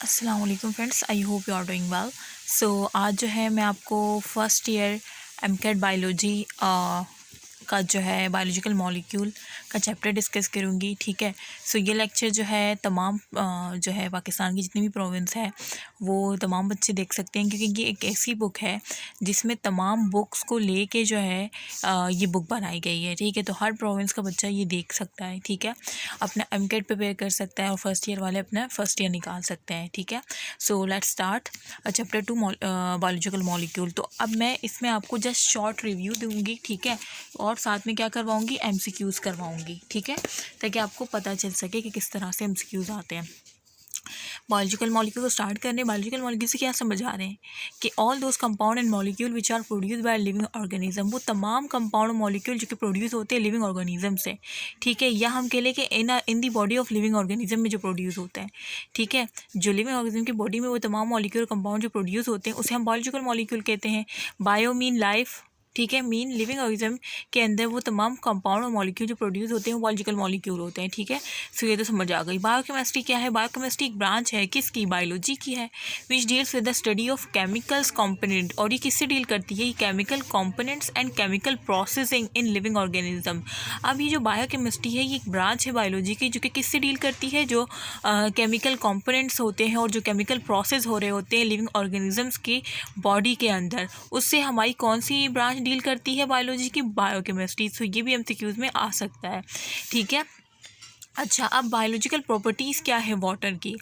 अस्सलाम वालेकुम friends, I hope you are doing well. So आज जो है मैं आपको फर्स्ट ईयर एमकेट बायोलॉजी का जो है बायोलॉजिकल मॉलिक्यूल का चैप्टर डिस्कस करूँगी। ठीक है। सो ये लेक्चर जो है तमाम जो है पाकिस्तान की जितनी भी प्रोविंस है वो तमाम बच्चे देख सकते हैं, क्योंकि ये एक ऐसी बुक है जिसमें तमाम बुक्स को लेके जो है ये बुक बनाई गई है। ठीक है। तो हर प्रोविंस का बच्चा ये देख सकता है। ठीक है। अपना एमकेट प्रिपेयर कर सकता है और फर्स्ट ईयर वाले अपना फर्स्ट ईयर निकाल सकते हैं। ठीक है। So let's start chapter 2 biological molecule. तो अब मैं इसमें आपको जस्ट शॉर्ट रिव्यू दूंगी। ठीक है। और साथ में क्या करवाऊंगी, एमसीक्यूज़ करवाऊंगी। ठीक है। ताकि आपको पता चल सके कि किस तरह से एमसीक्यूज़ आते हैं। बायोलॉजिकल मॉलिक्यूल को स्टार्ट करने, बायोलॉजिकल मॉलिक्यूल से क्या समझ आ रहे हैं कि all those compound and molecule which are produce by living organism, वो तमाम कंपाउंड मॉलिक्यूल जो कि प्रोड्यूस होते हैं लिविंग ऑर्गेनिज्म से। ठीक है। या हम कह लें कि in the body of living organism में जो प्रोड्यूस होते हैं। ठीक है। जो लिविंग ऑर्गेनिज्म की बॉडी में वो तमाम मॉलिक्यूल कंपाउंड जो प्रोड्यूस होते हैं उसे हम बायोलॉजिकल मॉलिक्यूल कहते हैं। Bio mean life. ठीक है। मीन लिविंग ऑर्गेनिज्म के अंदर वो तमाम कंपाउंड और मॉलिक्यूल जो प्रोड्यूस होते हैं वो बायोलॉजिकल मॉलिक्यूल होते हैं। ठीक है। सो ये तो समझ आ गई। बायोकेमिस्ट्री क्या है? बायोकेमिस्ट्री एक ब्रांच है किसकी? बायोलॉजी की है, which deals with the study of chemicals component. और ये किससे डील करती है? ये chemical components and chemical processing in living organism. अब ये जो बायोकेमिस्ट्री है ये एक ब्रांच है बायोलॉजी की जो कि किससे डील करती है? जो केमिकल कॉम्पोनेंट्स होते हैं और जो केमिकल प्रोसेस हो रहे होते हैं लिविंग ऑर्गेनिजम्स की बॉडी के अंदर, उससे हमारी कौन सी ब्रांच डील करती है? बायोलॉजी की, बायोकेमिस्ट्री। सो ये भी एमसीक्यूज में आ सकता है। ठीक है। अच्छा, अब बायोलॉजिकल प्रॉपर्टीज़ क्या है वाटर की?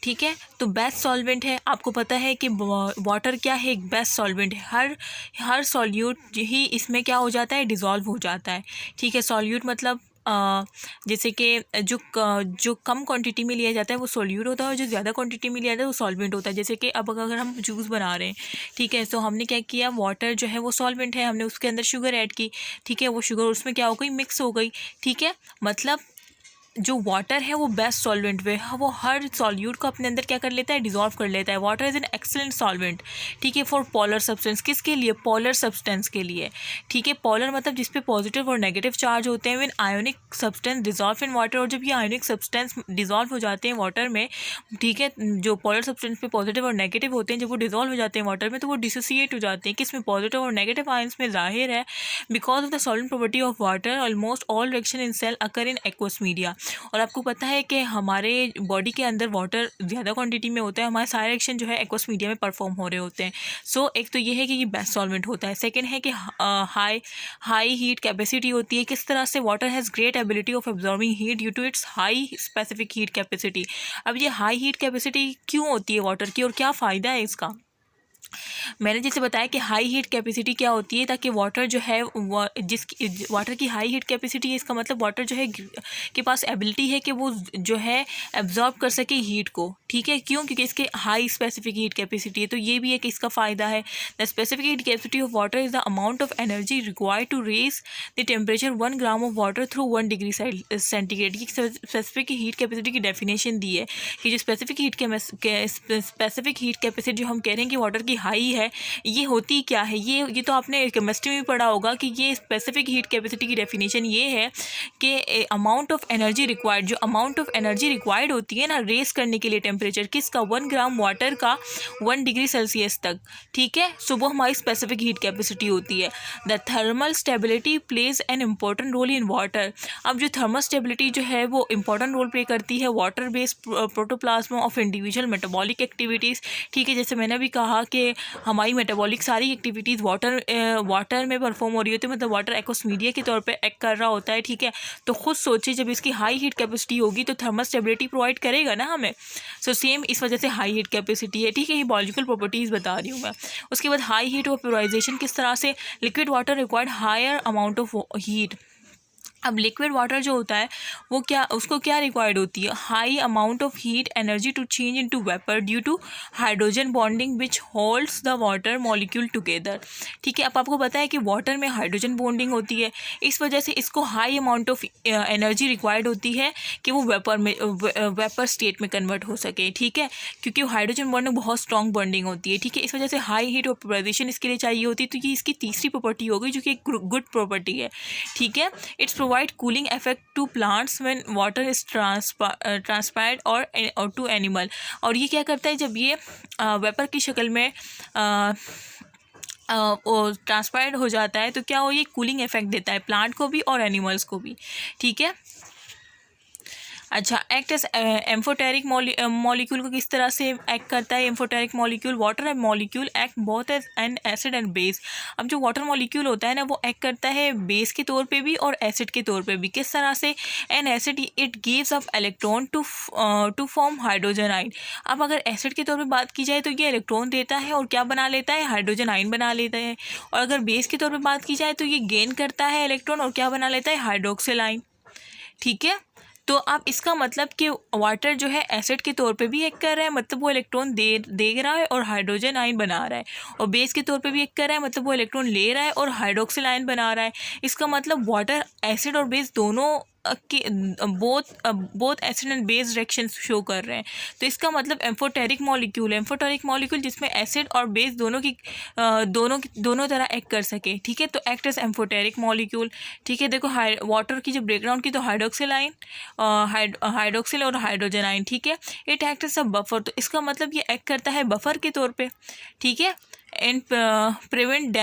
ठीक है। तो बेस्ट सॉल्वेंट है। आपको पता है कि वाटर क्या है? एक बेस्ट सॉल्वेंट है। हर सॉल्यूट ही इसमें क्या हो जाता है? डिज़ोल्व हो जाता है। ठीक है। सॉल्यूट मतलब जैसे कि जो कम क्वांटिटी में लिया जाता है वो सॉल्यूट होता है, और जो ज़्यादा क्वांटिटी में लिया जाता है वो सॉल्वेंट होता है। जैसे कि अब अगर हम जूस बना रहे हैं, ठीक है, तो हमने क्या किया, वाटर जो है वो सॉल्वेंट है, हमने उसके अंदर शुगर ऐड की। ठीक है। वो शुगर उसमें क्या हो गई? मिक्स हो गई। ठीक है। मतलब जो वाटर है वो बेस्ट सॉल्वेंट वे है, वो हर सॉल्यूट को अपने अंदर क्या कर लेता है? डिजॉल्व कर लेता है। Water is an excellent solvent. ठीक है। फॉर पोलर सब्सटेंस, किसके लिए? पोलर सब्सटेंस के लिए। ठीक है। पोलर मतलब जिसपे पॉजिटिव और नेगेटिव चार्ज होते हैं। When ionic substance dissolve in water, और जब ये आयोनिक सब्सटेंस डिजॉल्व हो जाते हैं वाटर में, ठीक है, जो पोलर सब्सटेंस पे पॉजिटिव और नेगेटिव होते हैं, जब वो डिजॉल्व हो जाते हैं वाटर में तो वो डिसोसिएट हो जाते हैं। किसमें? पॉजिटिव और नेगेटिव आयंस में। जाहिर है because of the solvent property of water almost all reaction in cell occur in aqueous media. और आपको पता है कि हमारे बॉडी के अंदर वाटर ज़्यादा क्वांटिटी में होता है, हमारे सारे रिएक्शन जो है एक्वस मीडिया में परफॉर्म हो रहे होते हैं। सो एक तो ये है कि ये बेस्ट सॉल्वेंट होता है। सेकंड है कि हाई हीट कैपेसिटी होती है। किस तरह से? Water has great ability of absorbing heat due to its high specific heat capacity. अब ये हाई हीट कैपेसिटी क्यों होती है वाटर की और क्या फ़ायदा है इसका? मैंने जैसे बताया कि हाई हीट कैपेसिटी क्या होती है, ताकि वाटर जो है जिसकी वाटर की हाई हीट कैपेसिटी है, इसका मतलब वाटर जो है के पास एबिलिटी है कि वो जो है एब्जॉर्ब कर सके हीट को। ठीक है। क्यों? क्योंकि इसके हाई स्पेसिफिक हीट कैपेसिटी है। तो ये भी एक इसका फ़ायदा है। The specific heat capacity of water is the amount of energy required to raise the temperature 1 gram of water through 1 degree centigrade. ये स्पेसिफिक हीट कैपेसिटी की डेफिनेशन दी है कि जो स्पेसिफिक हीट कैपेसिटी जो हम कह रहे हैं कि वाटर की हाई है, ये होती क्या है? ये तो आपने केमिस्ट्री में पढ़ा होगा कि ये स्पेसिफिक हीट कैपेसिटी की डेफिनेशन ये है कि अमाउंट ऑफ एनर्जी रिक्वायर्ड, जो अमाउंट ऑफ एनर्जी रिक्वायर्ड होती है ना रेस करने के लिए टेम्परेचर किसका? 1 ग्राम वाटर का 1 डिग्री सेल्सियस तक। ठीक है। सो वो हमारी स्पेसिफिक हीट कैपेसिटी होती है। The thermal stability plays an important role in water. अब जो थर्मल स्टेबिलिटी जो है वो इंपॉर्टेंट रोल प्ले करती है water based protoplasm of individual metabolic activities. ठीक है। जैसे मैंने भी कहा कि हमारी मेटाबॉलिक सारी एक्टिविटीज़ वाटर में परफॉर्म हो रही होती है, मतलब वाटर एक्वस मीडिया के तौर पे एक्ट कर रहा होता है। ठीक है। तो खुद सोचिए जब इसकी हाई हीट कैपेसिटी होगी तो थर्मल स्टेबिलिटी प्रोवाइड करेगा ना हमें। सो सेम इस वजह से हाई हीट कैपेसिटी है। ठीक है। ये बायोलॉजिकल प्रॉपर्टीज़ बता रही हूँ मैं। उसके बाद हाई हीट वेपोराइजेशन किस तरह से? Liquid water required higher amount of heat. अब लिक्विड वाटर जो होता है वो क्या, उसको क्या रिक्वायर्ड होती है? High amount of heat energy to change into vapour due to hydrogen bonding which holds the water molecule together. ठीक है। अब आपको पता है कि वाटर में हाइड्रोजन बॉन्डिंग होती है, इस वजह से इसको high amount of energy required होती है कि वो वेपर स्टेट में कन्वर्ट हो सके। ठीक है। क्योंकि हाइड्रोजन बॉन्डिंग बहुत स्ट्रॉन्ग बॉन्डिंग होती है। ठीक है। इस वजह से हाई हीट वेपोराइजेशन इसके लिए चाहिए होती है। तो ये इसकी तीसरी प्रॉपर्टी हो गई जो कि एक गुड प्रॉपर्टी है। ठीक है। Its provide cooling effect to plants when water is transpired और टू एनिमल। और ये क्या करता है, जब ये वेपर की शक्ल में ट्रांसपायर्ड हो जाता है तो क्या हो, ये कूलिंग इफेक्ट देता है प्लांट को भी और एनिमल्स को भी। ठीक है। अच्छा, एक्ट एज एम्फोटेरिक मॉलिक्यूल को किस तरह से एक्ट करता है amphoteric molecule? Water molecule act both as an acid and base. अब जो वाटर मॉलिक्यूल होता है ना, वो एक्ट करता है बेस के तौर पे भी और एसिड के तौर पे भी। किस तरह से? An acid it gives up electron to form hydrogen ion. अब अगर एसिड के तौर पे बात की जाए तो ये इलेक्ट्रॉन देता है और क्या बना लेता है, हाइड्रोजन आइन बना लेता है। और अगर बेस के तौर पर बात की जाए तो ये गेन करता है इलेक्ट्रॉन और क्या बना लेता है, हाइड्रोक्सिल आइन। ठीक है। तो अब इसका मतलब कि वाटर जो है एसिड के तौर पे भी एक्ट कर रहा है, मतलब वो इलेक्ट्रॉन दे रहा है और हाइड्रोजन आयन बना रहा है, और बेस के तौर पे भी एक्ट कर रहा है, मतलब वो इलेक्ट्रॉन ले रहा है और हाइड्रोक्सिल आयन बना रहा है। इसका मतलब वाटर एसिड और बेस दोनों के both acid and base reaction show कर रहे हैं। तो इसका मतलब एम्फोटेरिक मॉलिक्यूल जिसमें एसिड और बेस दोनों तरह एक्ट कर सके। ठीक है। तो एक्ट एज एम्फोटेरिक मॉलिक्यूल। ठीक है। देखो वाटर की जो ब्रेकडाउन की तो हाइड्रोक्सिल आइन, हाइड्रोक्सिल और हाइड्रोजन आइन। ठीक है। It act as a buffer. तो इसका मतलब ये एक्ट करता है बफर के तौर पे। ठीक है। And prevent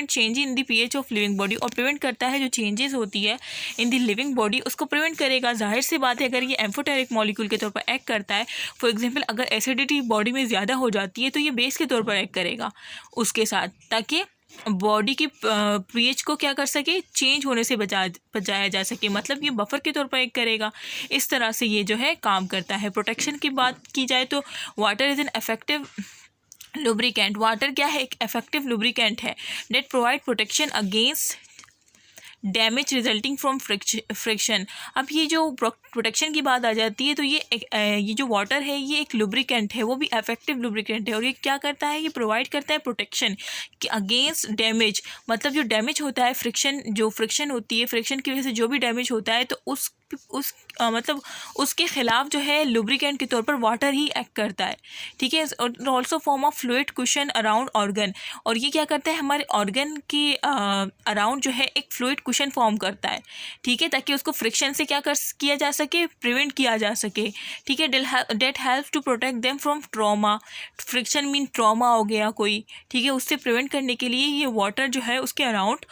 change in the pH of living body. और प्रिवेंट करता है जो चेंजेस होती है इन द लिविंग बॉडी, उसको प्रिवेंट करेगा। जाहिर सी बात है, अगर ये एम्फोटेरिक मॉलिक्यूल के तौर पर एक्ट करता है, फॉर एग्जांपल अगर एसिडिटी बॉडी में ज़्यादा हो जाती है तो ये बेस के तौर पर एक्ट करेगा उसके साथ, ताकि बॉडी की pH को क्या कर सके, चेंज होने से बचाया जा सके। मतलब ये बफर के तौर पर एक्ट करेगा। इस तरह से ये जो है काम करता है। प्रोटेक्शन की बात की जाए तो water is an effective lubricant. Water क्या है, एक इफेक्टिव लुब्रिकेंट है that provide protection against damage resulting from friction. अब ये जो प्रोटेक्शन की बात आ जाती है तो ये जो वाटर है ये एक लुब्रिकेंट है, वो भी इफेक्टिव लुब्रिकेंट है। और ये क्या करता है, ये प्रोवाइड करता है प्रोटेक्शन अगेंस्ट डैमेज। मतलब जो डैमेज होता है, फ्रिक्शन होती है, फ्रिक्शन की वजह से जो भी डैमेज होता है तो मतलब उसके खिलाफ जो है लुब्रिकेंट के तौर पर वाटर ही एक्ट करता है। ठीक है। और also form of fluid cushion around organ. और ये क्या करता है, हमारे ऑर्गन के अराउंड जो है एक फ्लूइड कुशन फॉर्म करता है। ठीक है। ताकि उसको फ्रिक्शन से क्या किया जा सके, प्रिवेंट किया जा सके। ठीक है। That help to protect them from trauma. Friction mean trauma हो गया कोई। ठीक है। उससे प्रिवेंट करने के लिए ये वाटर जो है उसके अराउंड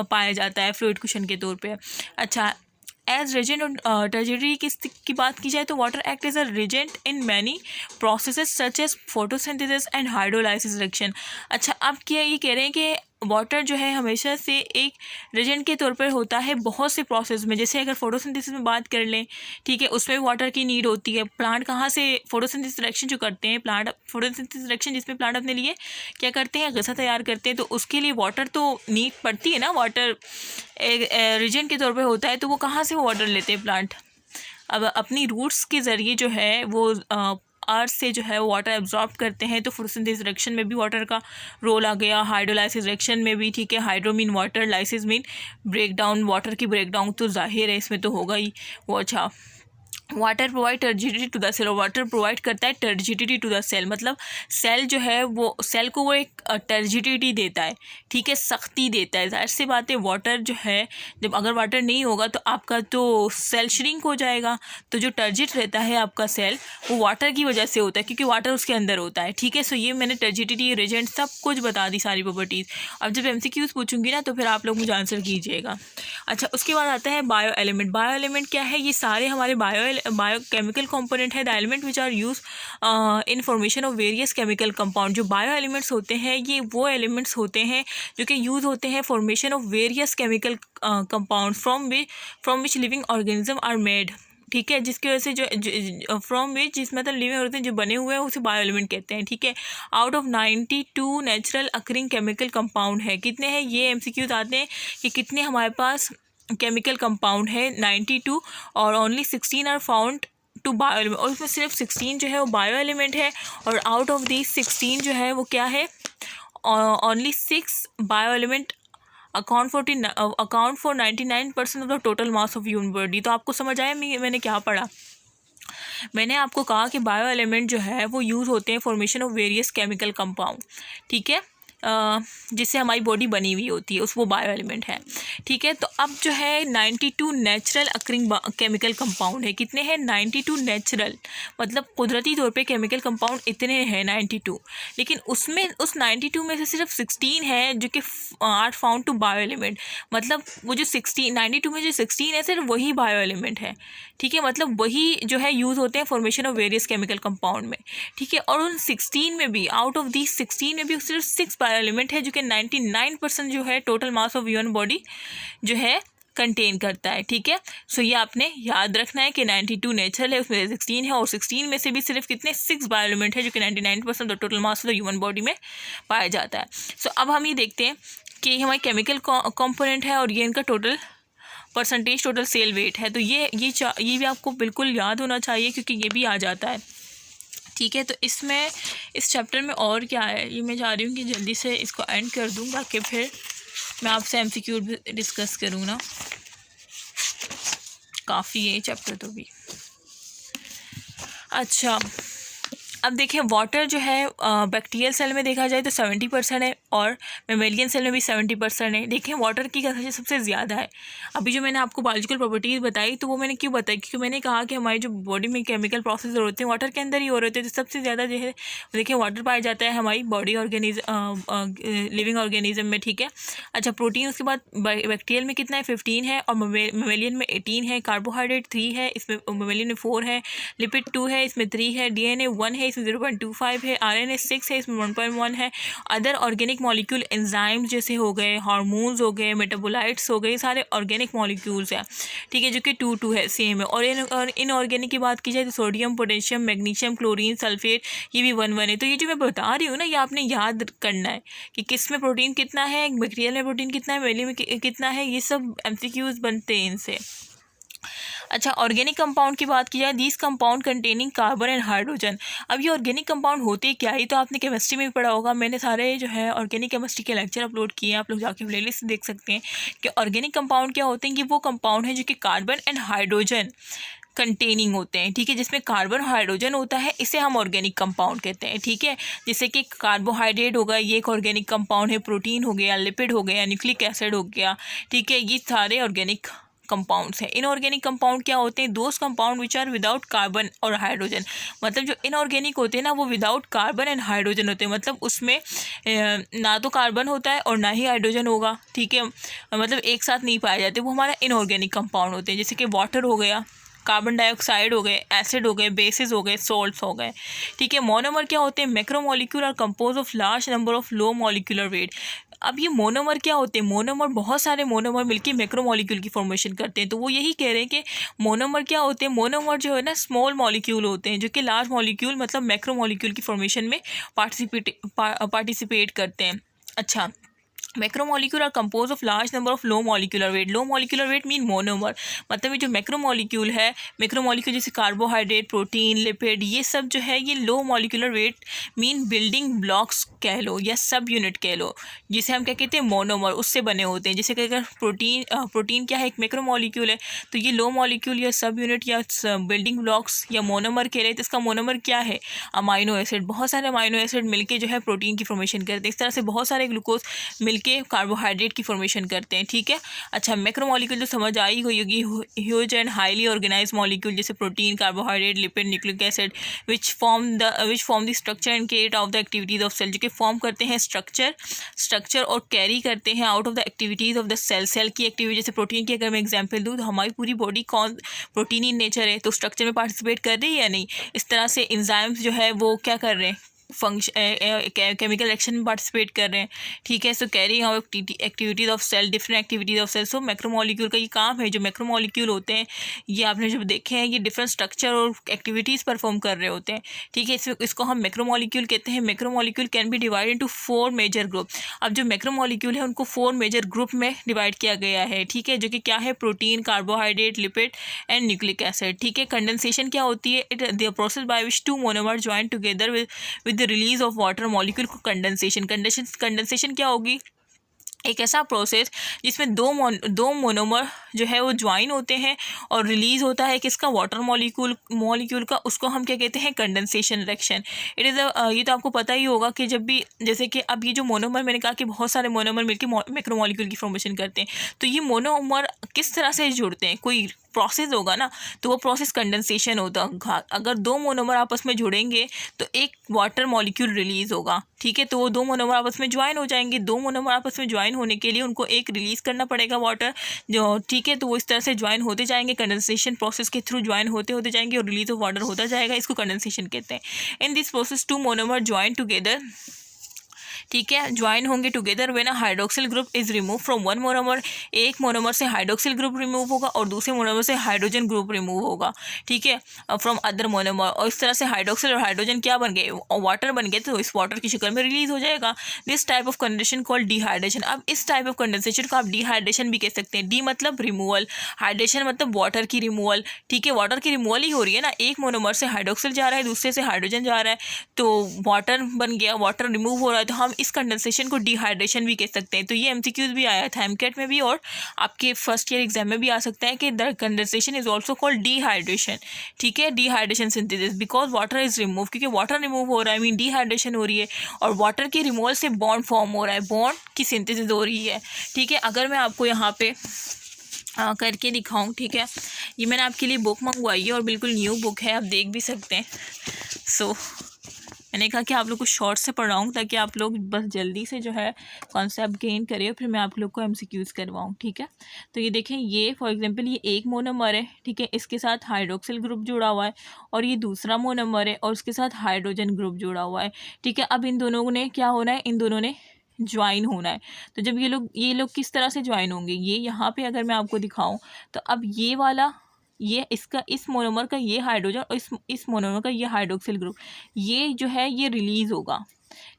पाया जाता है फ्लूइड कुशन के तौर पे। अच्छा, एज रेजेंट और टर्जियरी की बात की जाए तो water act as a reagent in many processes such as photosynthesis and hydrolysis reaction. अच्छा, अब क्या ये कह रहे हैं कि वाटर जो है हमेशा से एक रेजेंट के तौर पर होता है बहुत से प्रोसेस में। जैसे अगर फोटोसिंथेसिस में बात कर लें, ठीक है, उसमें वाटर की नीड होती है। प्लांट कहाँ से फोटोसिंथेसिस रिएक्शन जो करते हैं, फोटोसिंथेसिस रिएक्शन जिसमें प्लांट अपने लिए क्या करते हैं, गज़ा तैयार करते हैं, तो उसके लिए वाटर तो नीड पड़ती है ना। वाटर एक रेजेंट के तौर पर होता है, तो वो कहाँ से वाटर लेते हैं प्लांट? अब अपनी रूट्स के ज़रिए जो है वो अर्थ से जो है वाटर एब्जॉर्ब करते हैं। तो फोटोसिंथेसिस रिएक्शन में भी वाटर का रोल आ गया, हाइड्रोलाइसिस रिएक्शन में भी। ठीक है। Hydro mean water, lysis mean breakdown, water की ब्रेकडाउन, तो जाहिर है इसमें तो होगा ही वो। अच्छा, water provide turgidity to the cell. और वाटर प्रोवाइड करता है टर्जिडिटी टू द सेल, मतलब सेल जो है वो सेल को वो एक टर्जिडिटी देता है। ठीक है, सख्ती देता है। जाहिर सी बात है, वाटर जो है, जब अगर वाटर नहीं होगा तो आपका तो सेल श्रिंक हो जाएगा। तो जो टर्जिट रहता है आपका सेल, वो वाटर की वजह से होता है, क्योंकि वाटर उसके अंदर होता है। ठीक है। सो ये मैंने टर्जिडिटी, रेजेंट सब कुछ बता दी, सारी प्रॉपर्टीज़। अब जब MCQs पूछूंगी ना तो फिर आप लोग मुझे आंसर कीजिएगा। अच्छा, उसके बाद आता है बायो एलिमेंट। बायो एलिमेंट क्या है, ये सारे हमारे बायोकेमिकल कंपोनेंट है। The element which are use in formation of various chemical compound. जो बायो एलिमेंट्स होते हैं ये वो एलिमेंट्स होते हैं जो कि यूज़ होते हैं formation of various chemical compound from which living organism are made. ठीक है। जिसकी वजह से जो फ्रॉम विच, जिस मतलब लिविंग ऑर्गेनिज्म जो बने हुए हैं उसे बायो एलिमेंट कहते हैं। ठीक है। Out of 92 natural occurring chemical compound है। कितने हैं ये MCQs आते हैं कि कितने हमारे पास केमिकल कंपाउंड है, 92, और only 16 are found to bio element. और उसमें सिर्फ 16 जो है वो बायो एलिमेंट है। और आउट ऑफ दी 16 जो है वो क्या है, only 6 bio element account for 99% of the total mass of human body. तो आपको समझ आया मैंने क्या पढ़ा? मैंने आपको कहा कि बायो एलिमेंट जो है वो यूज़ होते हैं formation of various chemical compound. ठीक है। जिससे हमारी बॉडी बनी हुई होती है वो बायो एलिमेंट है। ठीक है, तो अब जो है 92 नेचुरल अकरिंग केमिकल कंपाउंड है। कितने हैं? 92 नेचुरल, मतलब कुदरती तौर पे केमिकल कंपाउंड इतने हैं 92, लेकिन उसमें उस 92 में से सिर्फ 16 है जो कि are found to bio element. मतलब वो जो 92 में जो 16 है सिर्फ वही बायो एलिमेंट है। ठीक है, मतलब वही जो है यूज़ होते हैं formation of various chemical compound में। ठीक है, और उन 16 में भी, आउट ऑफ दीज 16 में भी सिर्फ 6 बायो एलिमेंट है जो कि 99% जो है total mass of human body जो है कंटेन करता है। ठीक है, सो ये आपने याद रखना है कि 92 नेचुरल है, उसमें 16 है, और 16 में से भी सिर्फ कितने 6 बायो एलिमेंट है जो कि 99% of total mass of the human body में पाया जाता है। सो अब हम ये देखते हैं कि हमारे केमिकल कंपोनेंट है और ये इनका total percentage, total cell weight है। तो ये भी आपको बिल्कुल याद होना चाहिए क्योंकि ये भी आ जाता है। ठीक है, तो इसमें इस चैप्टर में और क्या है ये मैं चाह रही हूँ कि जल्दी से इसको एंड कर दूँ ताकि फिर मैं आपसे MCQ भी डिस्कस करूँ ना। काफ़ी है चैप्टर तो भी। अच्छा, अब देखिए वाटर जो है बैक्टीरियल सेल में देखा जाए तो 70% है और मेमेलियन सेल में भी 70% है। देखिए वाटर की कंसंट्रेशन सबसे ज़्यादा है। अभी जो मैंने आपको बायोलॉजिकल प्रॉपर्टीज़ बताई तो वो मैंने क्यों बताई, क्योंकि मैंने कहा कि हमारी जो बॉडी में केमिकल प्रोसेस होते हैं वाटर के अंदर ही हो रहे होते हैं। तो सबसे ज़्यादा जो है देखिए वाटर पाया जाता है हमारी बॉडी लिविंग ऑर्गेनिज्म में। ठीक है, अच्छा प्रोटीन उसके बाद बैक्टीरियल में कितना है 15 है और मेमेलियन में 18 है, कार्बोहाइड्रेट 3 है, इसमें मेमेलियन में 4 है, लिपिड 2 है, इसमें 3 है, DNA 1 है, 0.25 है, RNA 6 है, इसमें 1.1 है। अदर ऑर्गेनिक मॉलिक्यूल एंजाइम्स जैसे हो गए, हार्मोन्स हो गए, मेटाबोलाइट्स हो गए, सारे ऑर्गेनिक मॉलिक्यूल्स हैं। ठीक है, जो कि 2 है, सेम है। और इनऑर्गेनिक की बात की जाए तो sodium, potassium, magnesium, chlorine, sulphate ये भी 1 है। तो ये जो मैं बता रही हूँ ना ये आपने याद करना है कि किस में प्रोटीन कितना है, बैक्टीरियल में प्रोटीन कितना है, मेली में कितना है, ये सब MCQs बनते हैं इनसे। अच्छा, ऑर्गेनिक कंपाउंड की बात की जाए, these compound containing carbon and hydrogen. अब ये ऑर्गेनिक कंपाउंड होते क्या ही तो आपने केमिस्ट्री में भी पढ़ा होगा। मैंने सारे जो है ऑर्गेनिक केमिस्ट्री के लेक्चर अपलोड किए हैं, आप लोग जाके प्लेलिस्ट देख सकते हैं कि ऑर्गेनिक कंपाउंड क्या होते हैं। कि वो कंपाउंड है जो कि कार्बन एंड हाइड्रोजन कंटेनिंग होते हैं। ठीक है, जिसमें कार्बन हाइड्रोजन होता है इसे हम ऑर्गेनिक कंपाउंड कहते हैं। ठीक है, जैसे कि कार्बोहाइड्रेट होगा ये एक ऑर्गेनिक कंपाउंड है, प्रोटीन हो गया, लिपिड हो गया, न्यूक्लिक एसिड हो गया। ठीक है, ये सारे ऑर्गेनिक कंपाउंड्स हैं। इनऑर्गेनिक कंपाउंड क्या होते हैं? Those compound which are without carbon और हाइड्रोजन। मतलब जो इनऑर्गेनिक होते हैं ना वो विदाउट कार्बन एंड हाइड्रोजन होते हैं। मतलब उसमें ना तो कार्बन होता है और ना ही हाइड्रोजन होगा। ठीक है, मतलब एक साथ नहीं पाए जाते, वो हमारा इनऑर्गेनिक कंपाउंड होते हैं। जैसे कि वाटर हो गया, कार्बन डाइऑक्साइड हो गए, एसिड हो गए, बेसिस हो गए, सॉल्ट्स हो गए। ठीक है, मोनोमर क्या होते हैं? Macromolecule are compose of large number of low molecular weight. अब ये मोनोमर क्या होते हैं? मोनोमर बहुत सारे मोनोमर मिलकर मैक्रोमोलिक्यूल की फॉर्मेशन करते हैं। तो वो यही कह रहे हैं कि मोनोमर क्या होते हैं? मोनोमर जो है ना स्मॉल मॉलिक्यूल होते हैं जो कि लार्ज मॉलिक्यूल मतलब मैक्रोमोलिक्यूल की फॉर्मेशन में पार्टिसिपेट करते हैं। अच्छा, macromolecule are compose of large number of low molecular weight. Low molecular weight mean monomer. मतलब ये जो मैक्रोमोलिक्यूल है, मैक्रोमोलिक्यूल जैसे कार्बोहाइड्रेट, प्रोटीन, लिपिड, ये सब जो है ये लो molecular weight mean building blocks कह लो या सब यूनिट कह लो, जिसे हम क्या कहते हैं मोनोमर, उससे बने होते हैं। जैसे कि अगर प्रोटीन क्या है? एक मैक्रोमोलिक्यूल है, तो ये लो मॉलिक्यूल या सब यूनिट या बिल्डिंग ब्लॉक्स या मोनोमर कह रहे हैं। तो इसका मोनोमर क्या है? Amino acid. बहुत सारे अमाइनो एसिड मिलके जो है प्रोटीन की फॉर्मेशन करते हैं। इस तरह से बहुत सारे ग्लूकोज मिलके कार्बोहाइड्रेट की फॉर्मेशन करते हैं। ठीक है, अच्छा मैक्रोमोलिक्यूल जो समझ आई हुई होगी, huge and highly organise molecule जैसे protein, carbohydrate, lipid, nucleic acid which form the structure and carry out the activities of cell, जो कि फॉर्म करते हैं स्ट्रक्चर और कैरी करते हैं out of the activities of the cell की activity. जैसे प्रोटीन की अगर मैं एग्जाम्पल दूँ तो हमारी पूरी बॉडी कौन प्रोटीन इन नेचर है, तो स्ट्रक्चर में पार्टिसिपेट कर रही है या नहीं। इस तरह से एंजाइम्स जो है वो क्या कर रहे हैं? केमिकल एक्शन में पार्टिसिपेट कर रहे हैं। ठीक है, so carry out activities of cell, different activities of cell. So macromolecule का ये काम है। जो मैक्रोमोलिक्यूल होते हैं ये आपने जब देखे हैं ये डिफरेंट स्ट्रक्चर और एक्टिविटीज़ परफॉर्म कर रहे होते हैं। ठीक है, इसको हम मैक्रोमोलिक्यूल कहते हैं। Macromolecule can be divide into 4 major group. अब जो मैक्रोमोलिक्यूल है उनको 4 मेजर ग्रुप में डिवाइड किया गया है। ठीक है, जो कि क्या है? Protein, carbohydrate, lipid and nucleic acid. ठीक है, कंडेंसेशन क्या होती है? It the process by which 2 monomer join together with the release of water molecule को कंडेंसेशन क्या होगी? एक ऐसा प्रोसेस जिसमें दो मोनोमर जो है वो ज्वाइन होते हैं और रिलीज होता है किसका, वाटर मॉलिक्यूल का, उसको हम क्या कहते हैं, कंडेंसेशन रिएक्शन। इट इज़ ये तो आपको पता ही होगा कि जब भी, जैसे कि अब ये जो मोनोमर, मैंने कहा कि बहुत सारे मोनोमर मिलकर मैक्रोमॉलिक्यूल की फॉर्मेशन करते हैं, तो ये मोनोमर किस तरह से जुड़ते हैं, कोई प्रोसेस होगा ना, तो वो प्रोसेस कंडेंसेशन होता है। अगर दो मोनोमर आपस में जुड़ेंगे तो एक वाटर मॉलिक्यूल रिलीज होगा, ठीक है, तो वो दो मोनोमर आपस में ज्वाइन हो जाएंगे। दो मोनोमर आपस में ज्वाइन होने के लिए उनको एक रिलीज करना पड़ेगा वाटर, जो, ठीक है, तो वो इस तरह से ज्वाइन होते जाएंगे, कंडेंसेशन प्रोसेस के थ्रू ज्वाइन होते जाएंगे और रिलीज ऑफ वाटर होता जाएगा, इसको कंडेंसेशन कहते हैं। In this process two monomer join together, ठीक है, ज्वाइन होंगे together when a hydroxyl group is remove from one monomer, एक मोनोमर से हाइड्रोक्सिल ग्रुप रिमूव होगा और दूसरे मोनोमर से हाइड्रोजन ग्रुप रिमूव होगा, ठीक है, फ्रॉम अदर मोनोमर, और इस तरह से हाइड्रोक्सिल और हाइड्रोजन क्या बन गए, वाटर बन गए, तो इस वाटर की शक्ल में रिलीज हो जाएगा। This type of condensation called dehydration. अब इस टाइप ऑफ कंडेंसेशन को आप डिहाइड्रेशन भी कह सकते हैं। डी मतलब रिमूवल, हाइड्रेशन मतलब वाटर की रिमूवल, ठीक है, वाटर की रिमूवल ही हो रही है ना, एक मोनोमर से हाइड्रोक्सिल जा रहा है, दूसरे से हाइड्रोजन जा रहा है, तो वाटर बन गया, वाटर रिमूव हो रहा है, तो हम इस कंडेंसेशन को डिहाइड्रेशन भी कह सकते हैं। तो ये एमसीक्यूज भी आया था एमकेट में भी, और आपके फर्स्ट ईयर एग्जाम में भी आ सकता है कि the condensation is also called dehydration, ठीक है, dehydration synthesis, because water is remove, क्योंकि वाटर रिमूव हो रहा है, मीन डिहाइड्रेशन हो रही है, और वाटर के रिमूवल से बॉन्ड फॉर्म हो रहा है, बॉन्ड की सिंथेसिस हो रही है, ठीक है। अगर मैं आपको यहाँ पे करके दिखाऊं, ठीक है, ये मैंने आपके लिए बुक मंगवाई है और बिल्कुल न्यू बुक है, आप देख भी सकते हैं। सो मैंने कहा कि आप लोग को शॉर्ट से पढ़ाऊँ ताकि आप लोग बस जल्दी से जो है कॉन्सेप्ट गेन करें और फिर मैं आप लोग को एमसीक्यूज़ करवाऊँ, ठीक है। तो ये देखें, ये फॉर एग्जांपल ये एक मोनोमर है, ठीक है, इसके साथ हाइड्रोक्सिल ग्रुप जुड़ा हुआ है, और ये दूसरा मोनोमर है और उसके साथ हाइड्रोजन ग्रुप जुड़ा हुआ है, ठीक है। अब इन दोनों ने क्या होना है, इन दोनों ने ज्वाइन होना है। तो जब ये लोग किस तरह से ज्वाइन होंगे, ये यहाँ पे अगर मैं आपको दिखाऊँ, तो अब ये वाला, ये इसका, इस मोनोमर का ये हाइड्रोजन और इस मोनोमर का ये हाइड्रोक्सिल ग्रुप, ये जो है ये रिलीज़ होगा,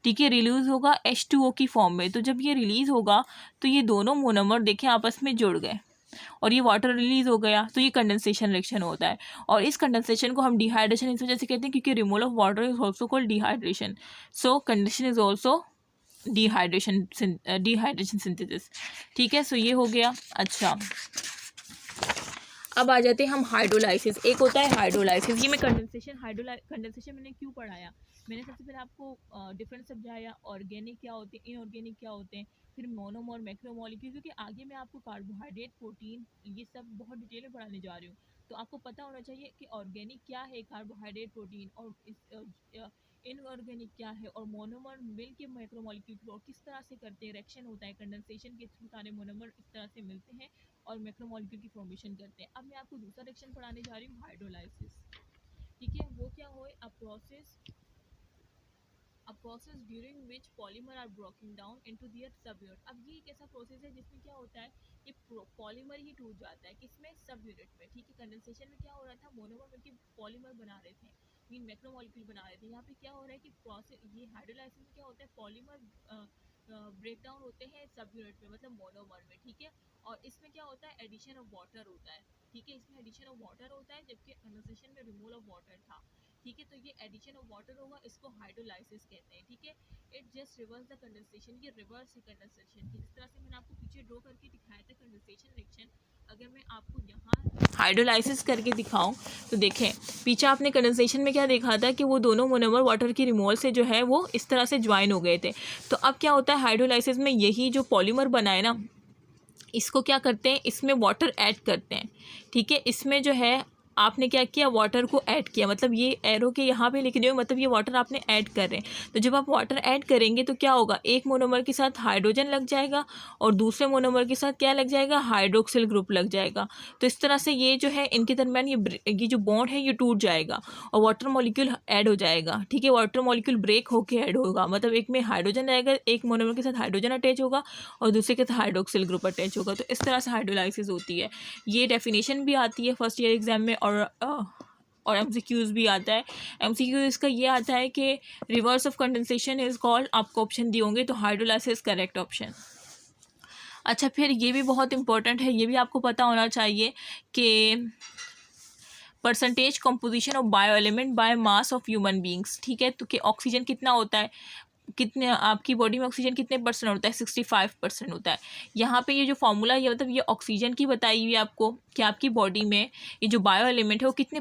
ठीक है, रिलीज़ होगा H2O की फॉर्म में। तो जब ये रिलीज़ होगा तो ये दोनों मोनोमर देखें आपस में जुड़ गए और ये वाटर रिलीज़ हो गया, तो ये कंडेंसेशन रिएक्शन होता है। और इस कंडेंसेशन को हम डिहाइड्रेशन इस वजह से कहते हैं क्योंकि removal of water is also called dehydration. So condensation is also dehydration synthesis, ठीक है। सो ये हो गया। अच्छा, अब आ जाते हैं हम हाइड्रोलाइसिस। एक होता है हाइड्रोलाइसिस, ये मैं कंडेंसेशन मैंने क्यों पढ़ाया, मैंने सबसे पहले आपको डिफरेंस समझाया, ऑर्गेनिक क्या होते हैं, इनऑर्गेनिक क्या होते हैं, फिर मोनोमर, मैक्रोमोलिक्यूल, क्योंकि आगे मैं आपको कार्बोहाइड्रेट, प्रोटीन, ये सब बहुत डिटेल में पढ़ाने जा रही हूँ, तो आपको पता होना चाहिए कि ऑर्गेनिक क्या है, कार्बोहाइड्रेट, प्रोटीन, और इनऑर्गेनिक क्या है, और मोनोमर मिल के मैक्रोमोलिक्यूल और किस तरह से करते हैं, रिएक्शन होता है कंडेंसेशन के थ्रू, सारे मोनोमर इस तरह से मिलते हैं और मैक्रोमोलिक्यूल की फॉर्मेशन करते हैं। अब मैं आपको दूसरा रिएक्शन पढ़ाने जा रही हूँ, हाइड्रोलाइसिस, ठीक है। वो क्या हो, a process during which polymer are broken down into their subunit। अब ये एक ऐसा प्रोसेस है जिसमें क्या होता है, ये पॉलीमर ही टूट जाता है, किसमें, सब यूनिट में, ठीक है। कंडेंसेशन में क्या हो रहा था, मोनोमर मिलकर पॉलीमर बना रहे थे, मीन मैक्रोमोलिक्यूल बना रहे थे। यहाँ पे क्या हो रहा है कि प्रोसेस, ये हाइड्रोलाइसिस में क्या होता है, पॉलीमर ब्रेक डाउन होते हैं सब यूनिट में, मतलब मोनोमर में, ठीक है। और इसमें क्या होता है, एडिशन ऑफ वाटर होता है, ठीक है, इसमें एडिशन ऑफ वाटर होता है, जबकि कंडेंसेशन में रिमूवल ऑफ वाटर था, ठीक है। तो ये एडिशन ऑफ वाटर होगा, इसको हाइड्रोलाइसिस कहते हैं, ठीक है। It just reverse the condensation, ये रिवर्स है कंडेंसेशन की। जिस तरह से मैंने आपको पीछे ड्रॉ करके दिखाया था कंडेंसेशन रिएक्शन, अगर मैं आपको यहाँ हाइड्रोलाइसिस करके दिखाऊं तो देखें, पीछे आपने कंडेंसेशन में क्या देखा था कि वो दोनों मोनोमर वाटर की रिमूवल से जो है वो इस तरह से ज्वाइन हो गए थे। तो अब क्या होता है हाइड्रोलाइसिस में, यही जो पॉलीमर बना है ना, इसको क्या करते हैं, इसमें वाटर ऐड करते हैं, ठीक है। इसमें जो है आपने क्या किया, वाटर को ऐड किया, मतलब ये एरो के यहाँ पे लिख दिए, मतलब ये वाटर आपने ऐड कर रहे हैं। तो जब आप वाटर ऐड करेंगे तो क्या होगा, एक मोनोमर के साथ हाइड्रोजन लग जाएगा और दूसरे मोनोमर के साथ क्या लग जाएगा, हाइड्रोक्सिल ग्रुप लग जाएगा। तो इस तरह से ये जो है इनके दरमियान ये जो बॉन्ड है ये टूट जाएगा और वाटर मॉलिक्यूल ऐड हो जाएगा, ठीक है। वाटर मॉलिक्यूल ब्रेक होके ऐड होगा, मतलब एक में हाइड्रोजन रहेगा, एक मोनोमर के साथ हाइड्रोजन अटैच होगा और दूसरे के साथ हाइड्रोक्सिल ग्रुप अटैच होगा। तो इस तरह से हाइड्रोलाइसिस होती है। ये डेफिनेशन भी आती है फर्स्ट ईयर एग्जाम में, और एमसीक्यूज़ भी आता है। एमसीक्यू इसका ये आता है कि reverse of condensation is called, आपको ऑप्शन दिए होंगे, तो हाइड्रोलाइसिस करेक्ट ऑप्शन। अच्छा, फिर ये भी बहुत इंपॉर्टेंट है, ये भी आपको पता होना चाहिए कि percentage composition of bio element by mass of human beings, ठीक है। तो कि ऑक्सीजन कितना होता है, कितने आपकी बॉडी में ऑक्सीजन कितने परसेंट होता है, 65% होता है। यहाँ पे ये जो फॉर्मूला ये मतलब ये ऑक्सीजन की बताई हुई है आपको कि आपकी बॉडी में ये जो बायो एलिमेंट है वो कितनी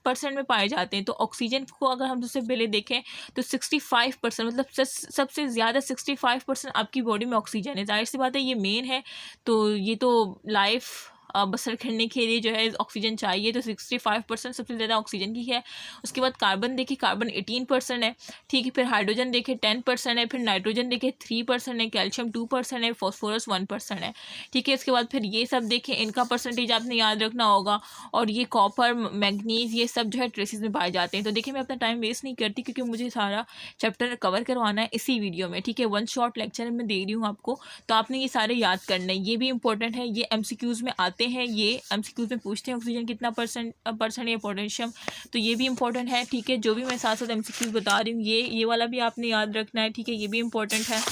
परसेंट में पाए जाते हैं। तो ऑक्सीजन को अगर हम सबसे पहले देखें तो 65% मतलब सबसे ज़्यादा 65% आपकी बॉडी में ऑक्सीजन है। जाहिर सी बात है ये मेन है, तो ये तो लाइफ बसर करने के लिए जो है ऑक्सीजन चाहिए, तो 65% सबसे ज़्यादा ऑक्सीजन की है। उसके बाद कार्बन देखिए, कार्बन 18% है, ठीक है। फिर हाइड्रोजन देखिए 10% है, फिर नाइट्रोजन देखिए 3% है, कैल्शियम 2% है, फॉस्फोरस 1% है, ठीक है। इसके बाद फिर ये सब देखिए, इनका परसेंटेज आपने याद रखना होगा। और ये कॉपर, मैग्नीज, ये सब जो है ट्रेसेस में पाए जाते हैं। तो देखिए मैं अपना टाइम वेस्ट नहीं करती क्योंकि मुझे सारा चैप्टर कवर करवाना है इसी वीडियो में, ठीक है। वन शॉट लेक्चर मैं दे रही हूँ आपको, तो आपने ये सारे याद करना है। ये भी इंपॉर्टेंट है, ये MCQs में आते हैं, ये MCQs में पूछते हैं ऑक्सीजन कितना परसेंट या पोटेशियम, तो ये भी इंपॉर्टेंट है, ठीक है। जो भी मैं साथ साथ MCQs बता रही हूँ ये वाला भी आपने याद रखना है, ठीक है। ये भी इंपॉर्टेंट है।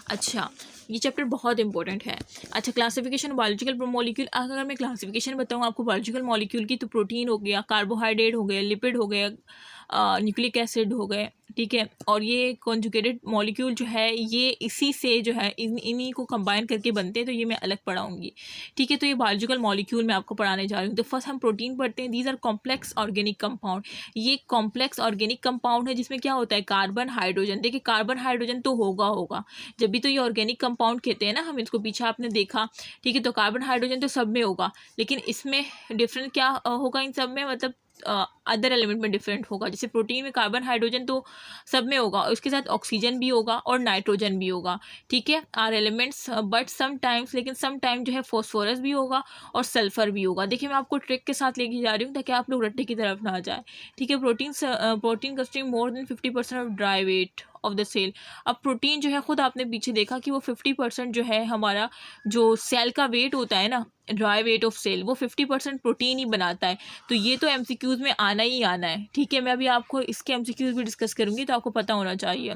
अच्छा, ये चैप्टर बहुत इंपॉर्टेंट है। अच्छा, क्लासिफिकेशन बायोलॉजिकल मॉलिक्यूल। अगर मैं क्लासिफिकेशन बताऊँ आपको बायोलॉजिकल मॉलिक्यूल की, तो प्रोटीन हो गया, कार्बोहाइड्रेट हो गया, लिपिड हो गया, न्यूक्लिक एसिड हो गए, ठीक है। और ये कॉन्जुगेटेड मॉलिक्यूल जो है ये इसी से जो है इन्हीं को कंबाइन करके बनते हैं, तो ये मैं अलग पढ़ाऊँगी, ठीक है। तो ये बायोलॉजिकल मॉलिक्यूल मैं आपको पढ़ाने जा रही हूँ। तो फर्स्ट हम प्रोटीन पढ़ते हैं। These are complex organic compound. ये कॉम्प्लेक्स ऑर्गेनिक कंपाउंड है जिसमें क्या होता है, कार्बन हाइड्रोजन। देखिए कार्बन हाइड्रोजन तो होगा जब भी, तो ये ऑर्गेनिक कंपाउंड कहते हैं ना हम इसको, पीछे आपने देखा, ठीक है। तो कार्बन हाइड्रोजन तो सब में होगा, लेकिन इसमें डिफरेंट क्या होगा इन सब में, मतलब अदर एलिमेंट में डिफरेंट होगा। जैसे प्रोटीन में कार्बन हाइड्रोजन तो सब में होगा, उसके साथ ऑक्सीजन भी होगा और नाइट्रोजन भी होगा, ठीक है, आर एलिमेंट्स। बट समटाइम्स, लेकिन समटाइम जो है फॉस्फोरस भी होगा और सल्फर भी होगा। देखिए मैं आपको ट्रिक के साथ लेके जा रही हूँ ताकि आप लोग रट्टे की तरफ ना जाए, ठीक है। प्रोटीन कंस्टिंग मोर देन 50% ऑफ dry weight of the cell. अब प्रोटीन जो है खुद आपने पीछे देखा कि वो 50% जो है हमारा जो सेल का वेट होता है ना, ड्राई वेट ऑफ सेल, वो 50% प्रोटीन ही बनाता है। तो ये तो MCQs में आना ही आना है, ठीक है। मैं अभी आपको इसके MCQs भी डिस्कस करूँगी, तो आपको पता होना चाहिए।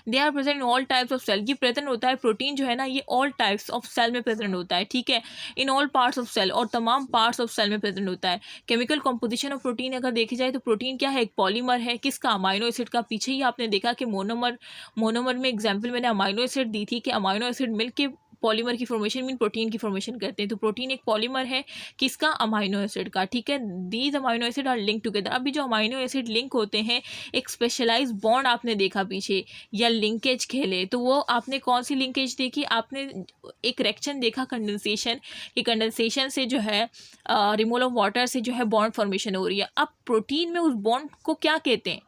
They are present in all types of cell. ये प्रेजेंट होता है, प्रोटीन जो है ना ये ऑल टाइप्स ऑफ सेल में प्रेजेंट होता है, ठीक है। In all parts of cell, और तमाम पार्ट्स ऑफ सेल में प्रेजेंट होता है। केमिकल कॉम्पोजिशन ऑफ प्रोटीन अगर देखी जाए तो प्रोटीन क्या है, एक पॉलीमर है, किसका, अमाइनो एसिड का। पीछे ही आपने देखा कि मोनोमर में एग्जाम्पल मैंने अमाइनो एसिड दी थी कि अमाइनो एसिड मिल के पॉलीमर की फॉर्मेशन मीन प्रोटीन की फॉर्मेशन करते हैं। तो प्रोटीन एक पॉलीमर है किसका, अमाइनो एसिड का, ठीक है। These amino acid are link together. अभी जो अमाइनो एसिड लिंक होते हैं, एक स्पेशलाइज बॉन्ड आपने देखा पीछे, या लिंकेज खेले, तो वो आपने कौन सी लिंकेज देखी, आपने एक रिएक्शन देखा कंडेंसेशन, कि कंडेंसेशन से जो है रिमूवल ऑफ वाटर से जो है बॉन्ड फॉर्मेशन हो रही है। अब प्रोटीन में उस बॉन्ड को क्या कहते हैं,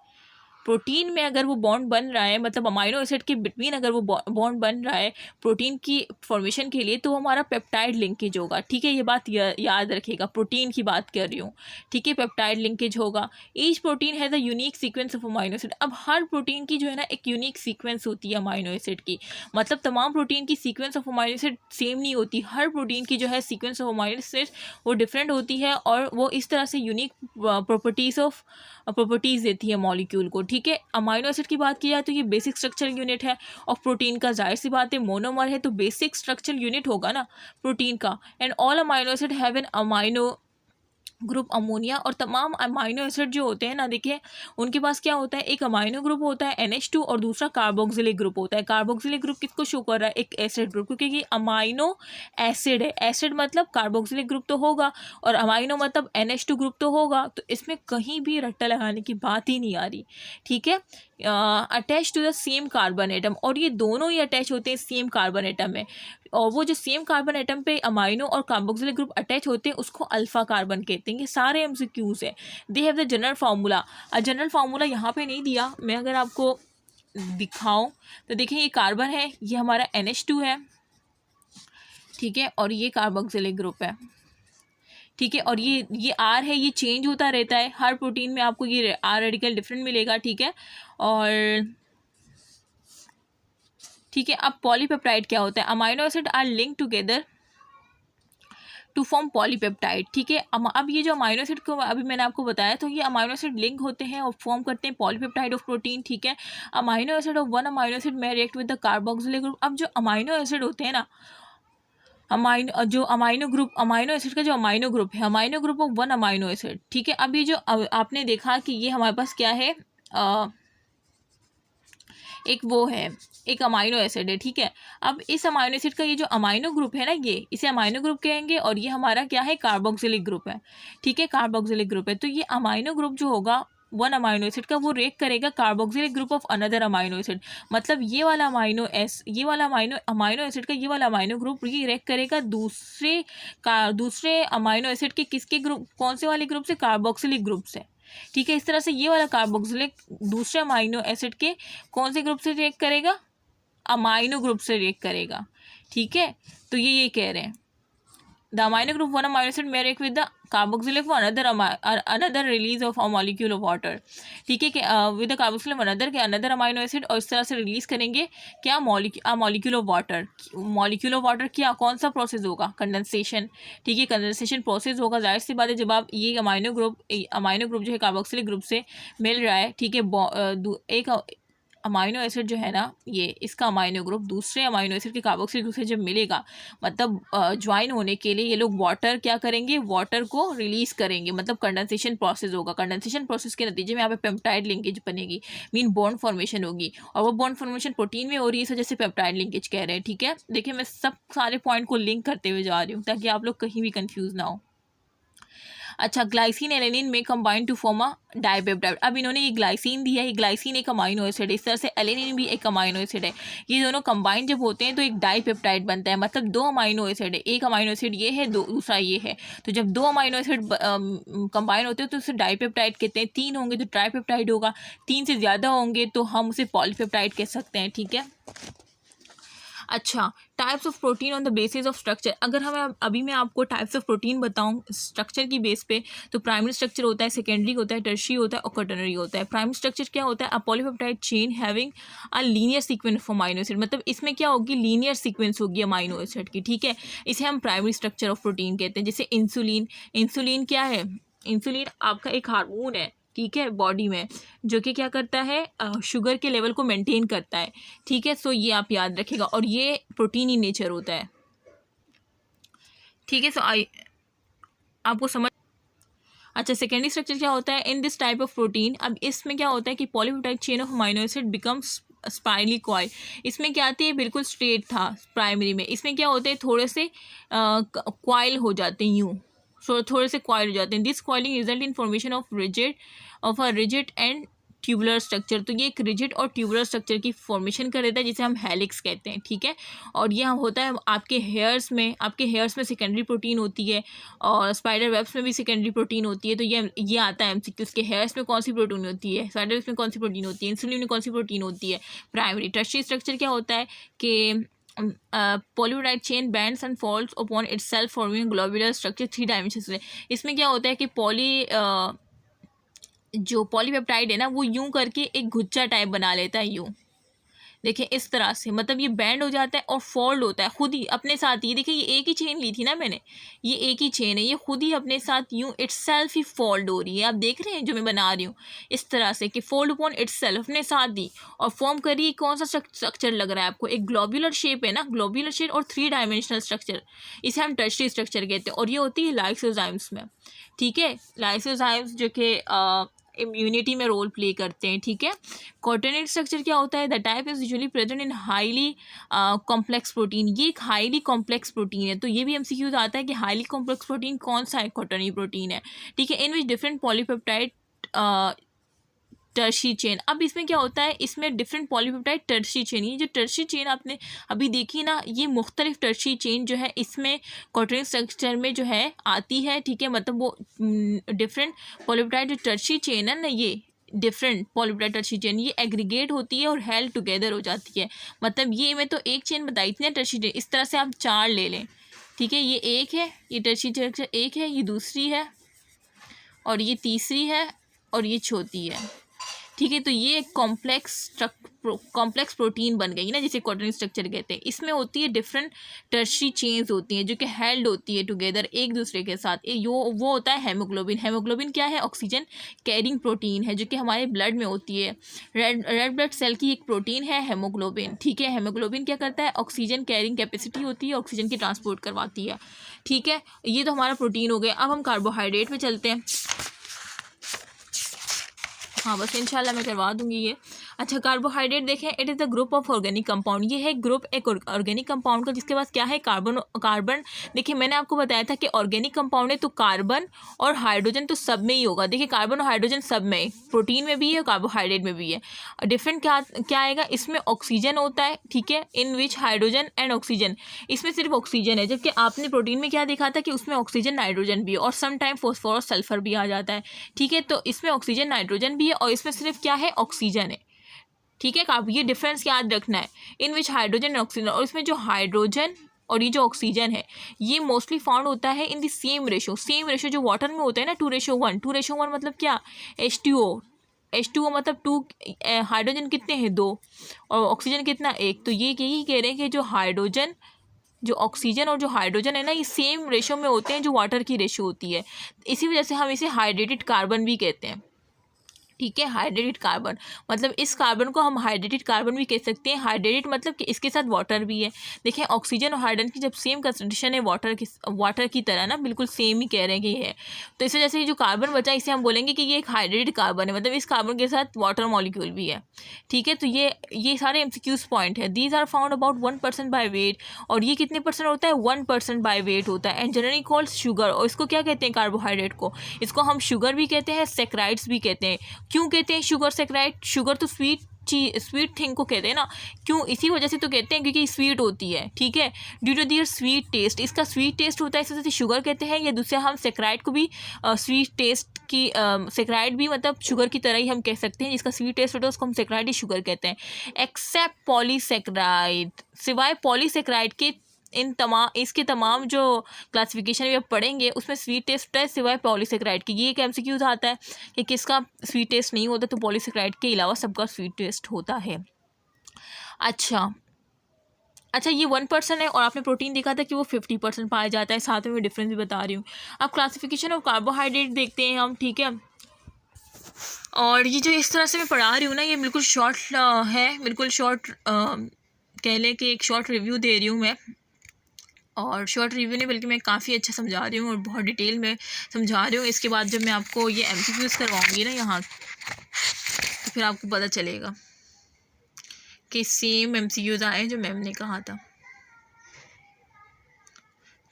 प्रोटीन में अगर वो बॉन्ड बन रहा है, मतलब अमाइनो एसिड के बिटवीन अगर वो बॉन्ड बन रहा है प्रोटीन की फॉर्मेशन के लिए, तो हमारा पेप्टाइड लिंकेज होगा, ठीक है। ये बात याद रखिएगा, प्रोटीन की बात कर रही हूँ, ठीक है। पेप्टाइड लिंकेज होगा। Each protein has a unique sequence of amino acid. अब हर प्रोटीन की जो है ना एक यूनिक सीक्वेंस होती है अमाइनो एसिड की, मतलब तमाम प्रोटीन की sequence of amino acid same नहीं होती। हर प्रोटीन की जो है सीक्वेंस ऑफ अमाइनो एसिड वो डिफरेंट होती है, और वो इस तरह से यूनिक प्रॉपर्टीज़ देती है मॉलिक्यूल को, ठीक है। अमाइनो एसिड की बात की जाए तो ये बेसिक स्ट्रक्चरल यूनिट है ऑफ प्रोटीन का। जाहिर सी बात है मोनोमर है तो बेसिक स्ट्रक्चरल यूनिट होगा ना प्रोटीन का। And all amino acid have an amino group ammonia. और तमाम अमाइनो एसिड जो होते हैं ना, देखिए उनके पास क्या होता है, एक अमाइनो ग्रुप होता है NH2 और दूसरा कार्बोक्सिलिक ग्रुप होता है। कार्बोक्सिलिक ग्रुप किसको शो कर रहा है, एक एसिड ग्रुप, क्योंकि ये अमाइनो एसिड है। एसिड मतलब कार्बोक्सिलिक ग्रुप तो होगा, और अमाइनो मतलब NH2 ग्रुप तो होगा, तो इसमें कहीं भी रट्टा लगाने की बात ही नहीं आ रही, ठीक है। Attach to the same carbon atom, और ये दोनों ही अटैच होते हैं सेम कार्बन एटम में, और वो जो सेम कार्बन एटम पे अमाइनो और कार्बोक्सिलिक ग्रुप अटैच होते हैं उसको अल्फा कार्बन कहते हैं। ये सारे MCQs है। They have the general formula. General formula यहाँ पे नहीं दिया, मैं अगर आपको दिखाऊं तो देखिए ये कार्बन है, ये हमारा NH2 है, ठीक है, और ये कार्बोक्सिलिक ग्रुप है, ठीक है। और ये R है, ये चेंज होता रहता है हर प्रोटीन में, आपको ये R रेडिकल डिफरेंट मिलेगा, ठीक है। और ठीक है, अब पॉलीपेप्टाइड क्या होता है, amino acid are link together to form polypeptide, ठीक है। अब ये जो अमाइनो एसिड को अभी मैंने आपको बताया, तो ये अमाइनो एसिड लिंक होते हैं और फॉर्म करते हैं पॉलीपेप्टाइड ऑफ प्रोटीन, ठीक है। Amino acid of one amino acid में react with the carboxylic group. अब जो अमाइनो एसिड होते हैं ना, अमाइनो एसिड का जो अमाइनो ग्रुप है, amino group of one amino acid, ठीक है। अब ये जो आपने देखा कि ये हमारे पास क्या है, एक वो है, एक अमाइनो एसिड है, ठीक है। अब इस अमाइनो एसिड का ये जो अमाइनो ग्रुप है ना, ये इसे अमाइनो ग्रुप कहेंगे, और ये हमारा क्या है, कार्बोक्सिलिक ग्रुप है, ठीक है, कार्बोक्सिलिक ग्रुप है। तो ये अमाइनो ग्रुप जो होगा वन अमाइनो एसिड का, वो रेक करेगा carboxylic group of another amino acid. मतलब ये वाला अमाइनो एसिड का ये वाला अमाइनो ग्रुप ये रेक करेगा दूसरे अमाइनो एसिड के किसके ग्रुप, कौन से वाले ग्रुप से, कार्बोक्सिलिक ग्रुप से, ठीक है। इस तरह से ये वाला कार्बोक्सिलिक दूसरे अमाइनो एसिड के कौन से ग्रुप से रिएक्ट करेगा, अमाइनो ग्रुप से रिएक्ट करेगा, ठीक है। तो ये कह रहे हैं the amino group one amino acid may react with the carboxylic for another release of a molecule of water, ठीक है, कि विद द कार्बोक्सिलिक अनदर के अनदर अमाइनो एसिड, और इस तरह से रिलीज करेंगे क्या, molecule of water. Molecule of water क्या, कौन सा प्रोसेस होगा, कंडेंसेशन, ठीक है, कंडेंसेशन प्रोसेस होगा। जाहिर सी बात है, जब आप ये अमाइनो ग्रुप जो है कार्बोक्सिलिक ग्रुप से मिल रहा है, ठीक है, एक अमाइनो एसिड जो है ना, ये इसका अमाइनो ग्रुप दूसरे अमाइनो एसिड के कार्बोक्सिलिक ग्रुप से जब मिलेगा, मतलब ज्वाइन होने के लिए ये लोग वाटर क्या करेंगे, वाटर को रिलीज करेंगे, मतलब कंडेंसेशन प्रोसेस होगा। कंडेंसेशन प्रोसेस के नतीजे में यहाँ पे पेप्टाइड लिंकेज बनेगी, मीन बॉन्ड फॉर्मेशन होगी, और वो बॉन्ड फॉर्मेशन प्रोटीन में हो रही है, इस वजह से पेप्टाइड लिंकेज कह रहे हैं, ठीक है। देखिए मैं सब सारे पॉइंट को लिंक करते हुए जा रही हूँ ताकि आप लोग कहीं भी कन्फ्यूज ना हो। अच्छा, ग्लाइसिन एलेनिन में combine to form a dipeptide. अब इन्होंने ये ग्लाइसिन दिया है, ये ग्लाइसिन एक अमाइनो एसिड है, इस तरह से एलेनिन भी एक अमाइनो एसिड है। ये दोनों कंबाइन जब होते हैं तो एक डाइपेप्टाइड बनता है, मतलब दो अमाइनो एसिड है, एक अमाइनो एसिड ये है, दूसरा ये है। तो जब दो अमाइनो एसिड कंबाइन होते हैं तो उसे डाइपेप्टाइड कहते हैं। तीन होंगे तो ट्राइपेप्टाइड होगा, तीन से ज़्यादा होंगे तो हम उसे पॉलीपेप्टाइड कह सकते हैं, ठीक है। अच्छा, types of protein on the basis of structure. अगर हमें अभी मैं आपको टाइप्स ऑफ प्रोटीन बताऊं स्ट्रक्चर की बेस पे, तो प्राइमरी स्ट्रक्चर होता है, सेकेंडरी होता है, टर्शियरी होता है और क्वाटर्नरी होता है। प्राइमरी स्ट्रक्चर क्या होता है, a polypeptide chain having a linear sequence of amino acid, मतलब इसमें क्या होगी, लीनियर सीक्वेंस होगी अमाइनो एसिड की, ठीक है। इसे हम प्राइमरी स्ट्रक्चर ऑफ प्रोटीन कहते हैं। जैसे इंसुलिन क्या है, इंसुलिन आपका एक हार्मोन है, ठीक है, बॉडी में, जो कि क्या करता है, शुगर के लेवल को मेंटेन करता है, ठीक है। सो ये आप याद रखिएगा, और ये प्रोटीन ही नेचर होता है, ठीक है। सो आपको समझ। अच्छा, सेकेंडरी स्ट्रक्चर क्या होता है, in this type of protein. अब इसमें क्या होता है कि polypeptide chain of amino acid becomes spirally coil. इसमें क्या आती है, बिल्कुल स्ट्रेट था प्राइमरी में, इसमें क्या होते हैं, थोड़े से कॉइल हो जाते हैं, यूँ थोड़े से कॉइल हो जाते हैं। This coiling result in formation of a rigid and tubular structure. तो ये एक रिजिड और ट्यूबुलर स्ट्रक्चर की फॉर्मेशन कर देता है, जिसे हम हेलिक्स कहते हैं, ठीक है। और यह होता है आपके हेयर्स में सेकेंडरी प्रोटीन होती है, और स्पाइडर वेब्स में भी सेकेंडरी प्रोटीन होती है। तो ये आता है एमसीक्यू, उसके हेयर्स में कौन सी प्रोटीन होती है, स्पाइडर वेब्स में कौन सी प्रोटीन होती है, इंसुलिन में कौन सी प्रोटीन होती है, प्राइमरी। टर्शियरी स्ट्रक्चर क्या होता है कि polypeptide chain bands and false upon itself forming globular structure 3 dimension. इसमें क्या होता है कि जो पॉलीपेप्टाइड है ना, वो यूं करके एक गुच्छा टाइप बना लेता है, यूं देखिए इस तरह से, मतलब ये बैंड हो जाता है और फोल्ड होता है खुद ही अपने साथ ही। देखिए ये एक ही चेन ली थी ना मैंने, ये एक ही चेन है, ये खुद ही अपने साथ यूं इटसेल्फ ही फोल्ड हो रही है। आप देख रहे हैं जो मैं बना रही हूँ इस तरह से कि फोल्ड अपॉन इटसेल्फ, अपने साथ ही, और फॉर्म करिए कौन सा स्ट्रक्चर लग रहा है आपको, एक ग्लोबुलर शेप है ना, ग्लोबुलर शेप और 3 डायमेंशनल स्ट्रक्चर, इसे हम टर्शियरी स्ट्रक्चर कहते हैं। और ये होती है लाइसोजाइम्स में, ठीक है, लाइसोजाइम्स जो कि इम्यूनिटी में रोल प्ले करते हैं, ठीक है। क्वाटर्नरी स्ट्रक्चर क्या होता है, the type is usually present in highly complex protein. ये एक हाईली कॉम्प्लेक्स प्रोटीन है, तो ये भी एमसीक्यूज आता है कि हाईली कॉम्प्लेक्स प्रोटीन कौन सा है, क्वाटर्नरी प्रोटीन है, ठीक है। In which different polypeptide tertiary chain. अब इसमें क्या होता है, इसमें डिफरेंट पॉलीपेप्टाइड टर्शी चेन, ये जो टर्शी चेन आपने अभी देखी ना, ये मुख्तलिफ टर्शी चेन जो है इसमें क्वाटर्नरी स्ट्रक्चर में जो है आती है, ठीक है। मतलब वो डिफरेंट पॉलीपेप्टाइड जो टर्शी चेन है ना, ये डिफरेंट पॉलीपेप्टाइड टर्शी चेन ये एग्रीगेट होती है और हेल्ड टुगेदर हो जाती है। मतलब ये मैं तो एक चेन बताई थी ना टर्शी चेन, इस तरह से आप 4 ले लें, ठीक है। ये एक है, ये टर्शी स्ट्रक्चर एक है, ये दूसरी है, और ये तीसरी है, और ये चौथी है, ठीक है। तो ये कॉम्प्लेक्स प्रोटीन बन गई ना, जिसे क्वाटर्नरी स्ट्रक्चर कहते हैं। इसमें होती है डिफरेंट टर्शियरी चेन्स होती हैं जो कि हेल्ड होती है टुगेदर एक दूसरे के साथ। वो होता है हेमोग्लोबिन। हेमोग्लोबिन क्या है, ऑक्सीजन कैरिंग प्रोटीन है जो कि हमारे ब्लड में होती है। रेड ब्लड सेल की एक प्रोटीन है हेमोग्लोबिन, ठीक है। हेमोग्लोबिन क्या करता है, ऑक्सीजन कैरिंग कैपेसिटी होती है, ऑक्सीजन की ट्रांसपोर्ट करवाती है, ठीक है। ये तो हमारा प्रोटीन हो गया। अब हम कार्बोहाइड्रेट में चलते हैं। हाँ बस इंशाल्लाह मैं करवा दूंगी ये। अच्छा, कार्बोहाइड्रेट देखें, it is the group of organic compound. ये है ग्रुप एक ऑर्गेनिक कंपाउंड का जिसके पास क्या है, कार्बन। देखिए मैंने आपको बताया था कि ऑर्गेनिक कंपाउंड है तो कार्बन और हाइड्रोजन तो सब में ही होगा। देखिए कार्बन और हाइड्रोजन सब में, प्रोटीन में भी है, कार्बोहाइड्रेट में भी है। डिफरेंट क्या क्या आएगा, इसमें ऑक्सीजन होता है, ठीक है, in which hydrogen and oxygen, इसमें सिर्फ ऑक्सीजन है। जबकि आपने प्रोटीन में क्या देखा था कि उसमें ऑक्सीजन नाइट्रोजन भी है और सम टाइम फॉस्फोरस सल्फर भी आ जाता है, ठीक है। तो इसमें ऑक्सीजन नाइट्रोजन भी है और इसमें सिर्फ क्या है, ऑक्सीजन है, ठीक है। आप ये डिफरेंस याद रखना है, in which hydrogen and oxygen. और इसमें जो हाइड्रोजन और ये जो ऑक्सीजन है ये मोस्टली फाउंड होता है इन द सेम रेशो जो वाटर में होता है ना, 2:1। 2:1 मतलब क्या, H2O मतलब 2, हाइड्रोजन कितने हैं, 2, और ऑक्सीजन कितना, 1। तो ये यही कह रहे हैं कि जो ऑक्सीजन और जो हाइड्रोजन है ना, ये सेम रेशो में होते हैं जो वाटर की रेशो होती है। इसी वजह से हम इसे हाइड्रेटेड कार्बन भी कहते हैं, ठीक है। हाइड्रेटेड कार्बन मतलब इस कार्बन को हम हाइड्रेटेड कार्बन भी कह सकते हैं। हाइड्रेटेड मतलब कि इसके साथ वाटर भी है। देखें ऑक्सीजन और हाइड्रोजन की जब सेम कंसंट्रेशन है वाटर की तरह ना, बिल्कुल सेम ही कह रहे हैं कि ये है, तो इस वजह से जो कार्बन बचा इसे हम बोलेंगे कि ये एक हाइड्रेटेड कार्बन है, मतलब इस कार्बन के साथ वाटर मॉलिक्यूल भी है, ठीक है। तो ये सारे एमसीक्यूज पॉइंट है। These are found about 1% by weight, और ये कितने परसेंट होता है, 1% बाय वेट होता है। एंड जनरली कॉल्ड शुगर, और इसको क्या कहते हैं, कार्बोहाइड्रेट को, इसको हम शुगर भी कहते हैं, सैकराइड्स भी कहते हैं। क्यों कहते हैं शुगर सैकराइड, शुगर तो स्वीट थिंग को कहते हैं ना, क्यों, इसी वजह से तो कहते हैं क्योंकि स्वीट होती है, ठीक है, due to their sweet taste. इसका स्वीट टेस्ट होता है, इस वजह से शुगर कहते हैं। या दूसरा हम सैकराइड को भी स्वीट टेस्ट की, सैकराइड भी मतलब शुगर की तरह ही हम कह सकते हैं, जिसका स्वीट टेस्ट होता है उसको हम सैकराइड ही शुगर कहते हैं। एक्सेप्ट पॉलीसैकराइड, सिवाय पॉलीसैकराइड के इसके तमाम जो क्लासिफिकेशन भी आप पढ़ेंगे उसमें स्वीट टेस्ट है सिवाय पॉलीसैकराइड की। ये एक एमसीक्यूज आता है कि किसका स्वीट टेस्ट नहीं होता, तो पॉलीसैकराइड के अलावा सबका स्वीट टेस्ट होता है। अच्छा ये 1% है, और आपने प्रोटीन देखा था कि वो 50% पाया जाता है। साथ में मैं डिफरेंस भी बता रही हूँ। अब क्लासिफिकेशन ऑफ कार्बोहाइड्रेट देखते हैं हम, ठीक है। और ये जो इस तरह से मैं पढ़ा रही हूँ ना, ये बिल्कुल शॉर्ट है, बिल्कुल शॉर्ट कह लें कि एक शॉर्ट रिव्यू दे रही हूँ मैं, और शॉर्ट रिव्यू नहीं बल्कि मैं काफ़ी अच्छा समझा रही हूँ और बहुत डिटेल में समझा रही हूँ। इसके बाद जब मैं आपको ये एमसीक्यूज़ करवाऊँगी ना यहाँ, तो फिर आपको पता चलेगा कि सेम एमसीक्यूज़ आए जो मैम ने कहा था,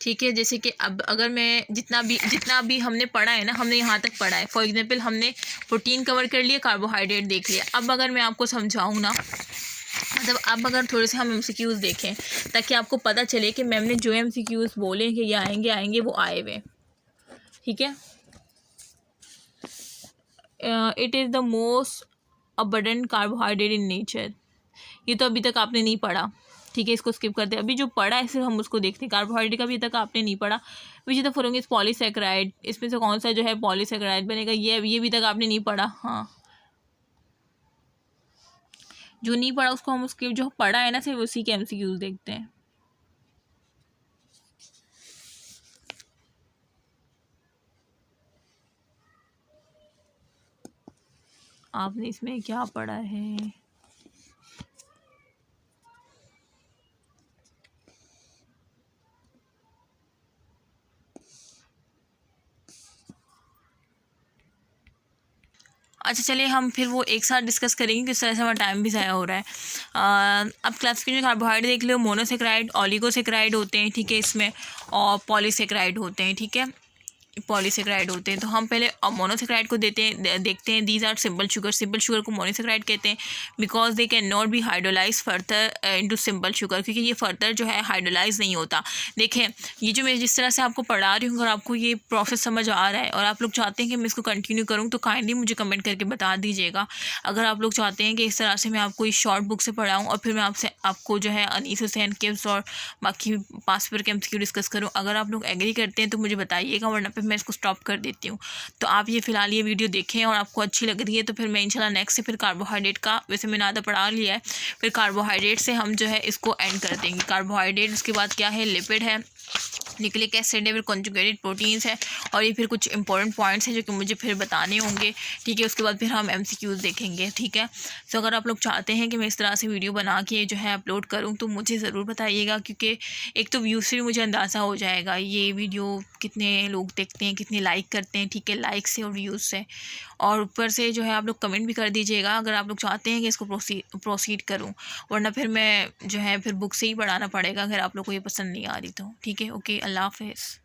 ठीक है। जैसे कि अब अगर मैं जितना भी हमने पढ़ा है ना, हमने यहाँ तक पढ़ा है। फॉर एग्जांपल हमने प्रोटीन कवर कर लिया, कार्बोहाइड्रेट देख लिया। अब अगर मैं आपको समझाऊँ ना, मतलब अब अगर थोड़े से हम एमसीक्यूज़ देखें ताकि आपको पता चले कि मैम ने जो एमसीक्यूज़ बोले कि ये आएंगे वो आए हुए, ठीक है। It is the most abundant carbohydrate in nature, ये तो अभी तक आपने नहीं पढ़ा, ठीक है, इसको स्किप करते हैं। अभी जो पढ़ा है सिर्फ हम उसको देखते हैं। कार्बोहाइड्रेट का अभी तक आपने नहीं पढ़ा। Which is the following polysaccharide, इसमें से कौन सा जो है पॉलीसैकराइड बनेगा, ये भी तक आपने नहीं पढ़ा। हाँ, जो नहीं पढ़ा उसको हम उसके जो पढ़ा है ना सिर्फ उसी के एमसीक्यूज देखते हैं। आपने इसमें क्या पढ़ा है, अच्छा चलिए हम फिर वो एक साथ डिस्कस करेंगे, किस तरह से हमारा टाइम भी ज़ाया हो रहा है। अब क्लासिफिकेशन कार्बोहाइड्रेट देख लो, मोनोसेक्राइड, ऑलिगोसेक्राइड होते हैं, ठीक है, इसमें, और पॉलीसेक्राइड होते हैं, ठीक है, पॉलीसेक्राइड होते हैं। तो हम पहले मोनोसेक्राइड को देखते हैं। दीज आर सिंपल शुगर को मोनोसेक्राइड कहते हैं because they can not be hydrolyse further into simple sugar, क्योंकि ये फर्दर जो है हाइड्रोलाइज नहीं होता। देखें ये जो मैं जिस तरह से आपको पढ़ा रही हूँ, अगर आपको ये प्रोसेस समझ आ रहा है और आप लोग चाहते हैं कि मैं इसको कंटिन्यू करूँ तो काइंडली मुझे कमेंट करके बता दीजिएगा। अगर आप लोग चाहते हैं कि इस तरह से मैं आपको इस शॉर्ट बुक से पढ़ाऊँ और फिर मैं आपको जो है अनीस हुसैन किब्स और बाकी पास पेपर के एमसीक्यू डिस्कस करूँ, अगर आप लोग एग्री करते हैं तो मुझे बताइएगा, वरना फिर मैं इसको स्टॉप कर देती हूँ। तो आप ये फ़िलहाल ये वीडियो देखें और आपको अच्छी लग रही है तो फिर मैं इंशाल्लाह नेक्स्ट से फिर कार्बोहाइड्रेट का, वैसे मैंने आधा पढ़ा लिया है, फिर कार्बोहाइड्रेट से हम जो है इसको एंड कर देंगे। कार्बोहाइड्रेट उसके बाद क्या है, लिपिड है, न्यूक्लिक एसिड है, फिर कॉन्जुगेटेड प्रोटीन्स है, और ये फिर कुछ इंपॉर्टेंट पॉइंट्स हैं जो कि मुझे फिर बताने होंगे, ठीक है। उसके बाद फिर हम एमसीक्यूज़ देखेंगे, ठीक है। तो अगर आप लोग चाहते हैं कि मैं इस तरह से वीडियो बना के जो है अपलोड करूं तो मुझे ज़रूर बताइएगा, क्योंकि एक तो व्यूज़ से भी मुझे अंदाज़ा हो जाएगा ये वीडियो कितने लोग देखते हैं, कितने लाइक करते हैं, ठीक है, लाइक से और व्यूज़ से। और ऊपर से जो है आप लोग कमेंट भी कर दीजिएगा अगर आप लोग चाहते हैं कि इसको प्रोसीड करूँ, वरना फिर मैं जो है फिर बुक से ही पढ़ाना पड़ेगा अगर आप लोग को ये पसंद नहीं आ रही तो। ठीक है, ओके, अल्लाह हाफ़िज़।